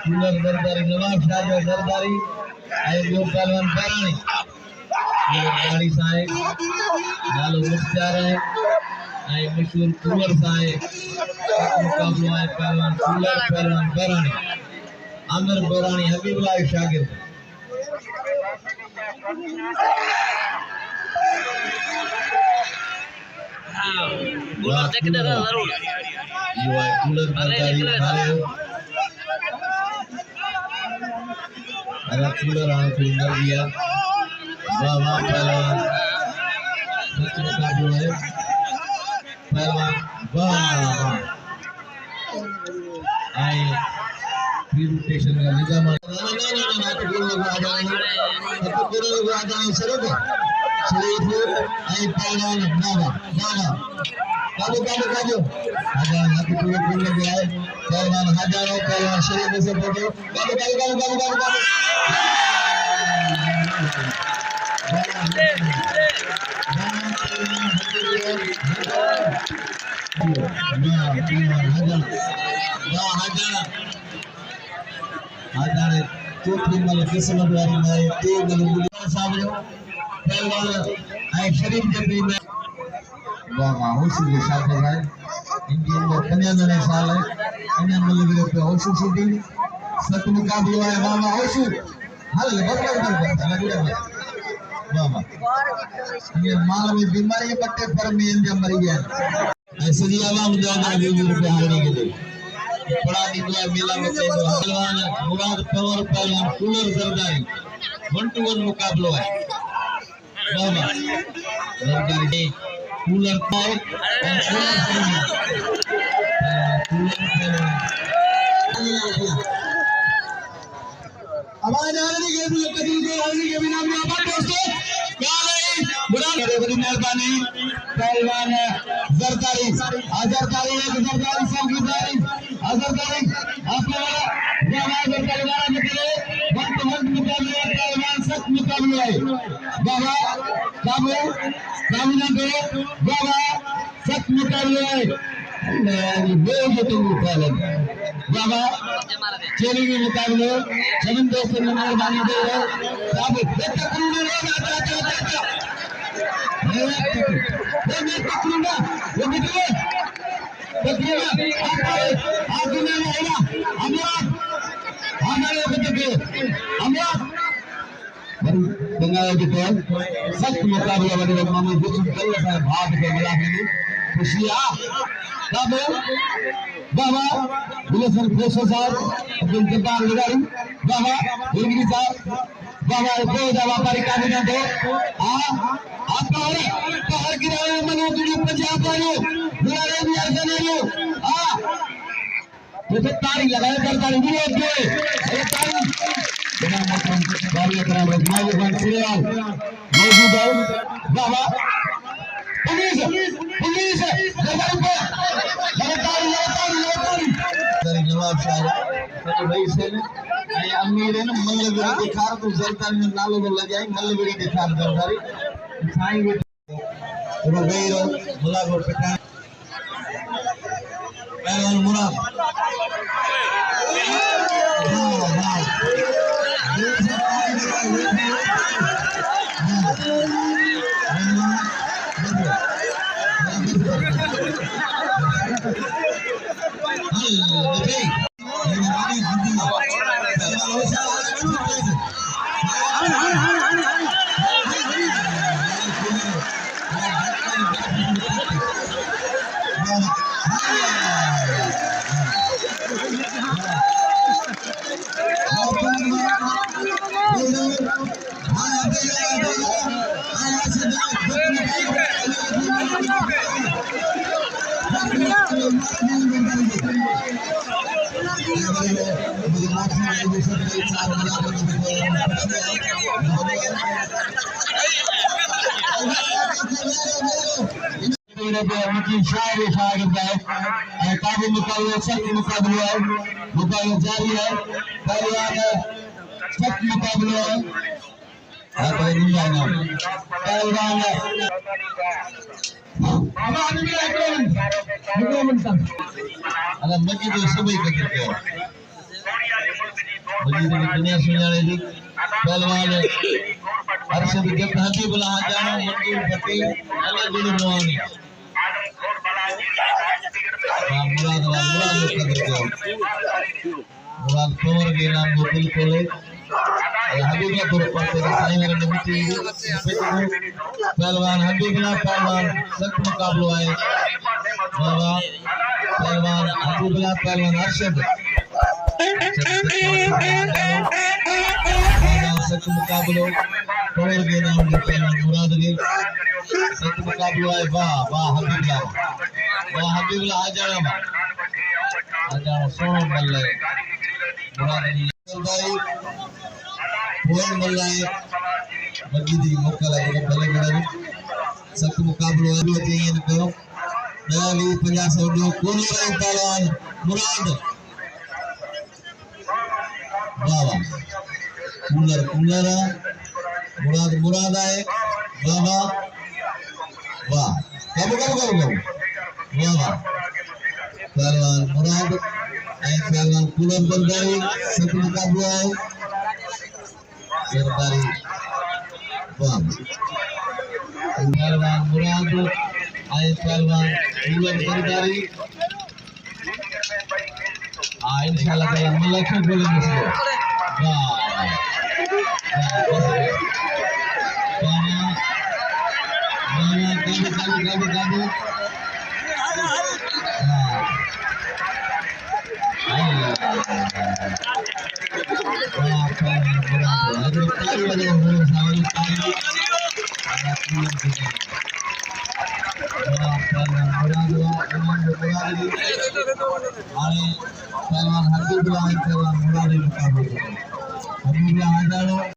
जरदारी नवाब शाह जरदारी आयो पहलवान बरानी गाड़ी साहेब नालो मुख्तार है आई मशहूर कुंवर साहेब मुकाबला है पहलवान कुंवर पहलवान बरानी आमिर बरानी हबीबुल्लाह शागिर्द कूलर देखने का जरूर ये कूलर जरदारी अरे कूलर आने को इंदर दिया वाह वाह पहलवान सच मुकाबला है पहलवान वाह आई प्री रोटेशन का निजाम ना कूलर को आ जाए शरीफ आई पहलवान बाबा बाबा काबू काबू काबू हजार हाथ पूरे कूलर में आए पहलवान हजारों पहलवान शरीफ से फोटो काबू काबू काबू काबू काबू काबू चौथी वाले किस्मत वाली में तीन वाले साहब जो पहलवान आई शरीफ के भी में वाह वाह होशी के साथ है इंडियन में 95 साल है इंडियन में पे होशी सीधी सत मुकाबला है वाह वाह होशी हाल बदल वाह वाह ये माल में बीमारी पट्टे पर में इंडिया मरी गया ऐसे ही आवाम ज्यादा रुपए हारने के लिए बड़ा निकला मेला में पहलवान मुराद पवार पहलवान कूलर जरदारी 1-1 मुकाबला है वाह वाह जरदारी कूलर पाए हमारे नारायणी के भी कदम के रानी के बिना में आबाद दोस्तों क्या नहीं बुरा बड़ी मेहरबानी पहलवान जरदारी जरदारी एक जरदारी संगीतारी जरदारी आपने वाला जरदारी वाला निकले 1-1 मुकाबले पहलवान सख्त मुकाबले है बाबा काबू कामना करो बाबा सख्त मुकाबले है नहीं वो तो मुकाबले बाबा चेरी के मुकाबले सभी दोस्तों ने मेहरबानी दे रहे काबू तकरूर हो जाता मैं तकरूर वो निकले तकरूर आगे में रहेगा हमारे बच्चे हमरा बंगाल के तौर सख्त मुकाबला वाले मामले जो कल साहब भाग के मिलाके में खुशियां कब बाबा बुलेसन फेसो साहब अब्दुल जब्बार लगारी बाबा गुरगिरी साहब बाबा को व्यापारी काबिना दो आपका हो पहाड़ गिराए मनो तुझे पंजाब वालों बुलारे भी अर्जन तो तारी लगाए कर तारी विरोध के तारी बिना मतलब बारी कराम रखमाई खान सिरेवाल मौजूद है बाबा पुलिस जरदारी पे तारी नवाब शाह भाई से आई अमीर है ना मल्लबेड़ी दिखा तो जरदारी में नालो में लग जाए मल्लबेड़ी दिखा जरदारी साईं तो गई रो मुलागो पिटा पहलवान मुराद मकीन शायर काबू मुकाबला सख्त मुकाबला है मुकाबला जारी है पहलवान सख्त मुकाबला है पहलवान अगर मजी तो सभी करते हैं मजी तो दुनिया सुनाने दी पहलवान अरशद के हबीबुल्लाह जानो मंजूर पटेल अली गुरु मोहानी मुराद कोर के नाम को बिल्कुल हबीबुल्लाह गुरु पटेल साईं ने मिट्टी पहलवान हबीबुल्लाह पहलवान सख्त मुकाबला है बाबा पहलवान हबीबुल्लाह पहलवान अरशद सख्त मुकाबला कोर के नाम को पहलवान मुराद के सख्त मुकाबला है वाह वाह हबीबुल्लाह आ जाना सोनो बल्ले मुराद भाई फोन बल्ले मजीदी मुकला के बल्ले बड़े सख्त मुकाबला है चाहिए इनको डाली 50 दो कोलर पहलवान मुराद वाह कूलर मुराद आए बाबा वाह कब वाह पहलवान मुराद पहलवान कूलर बंदाई सख्त मुकाबला है सरदारी वाह पहलवान मुराद आए पहलवान कूलर बंदारी इंशाल्लाह ताला मलखन बोलेंगे इसको वाह गाबू पहलवान हबीबुल्लाह पहलवान मुराद मुकाबला हबीबुल्लाह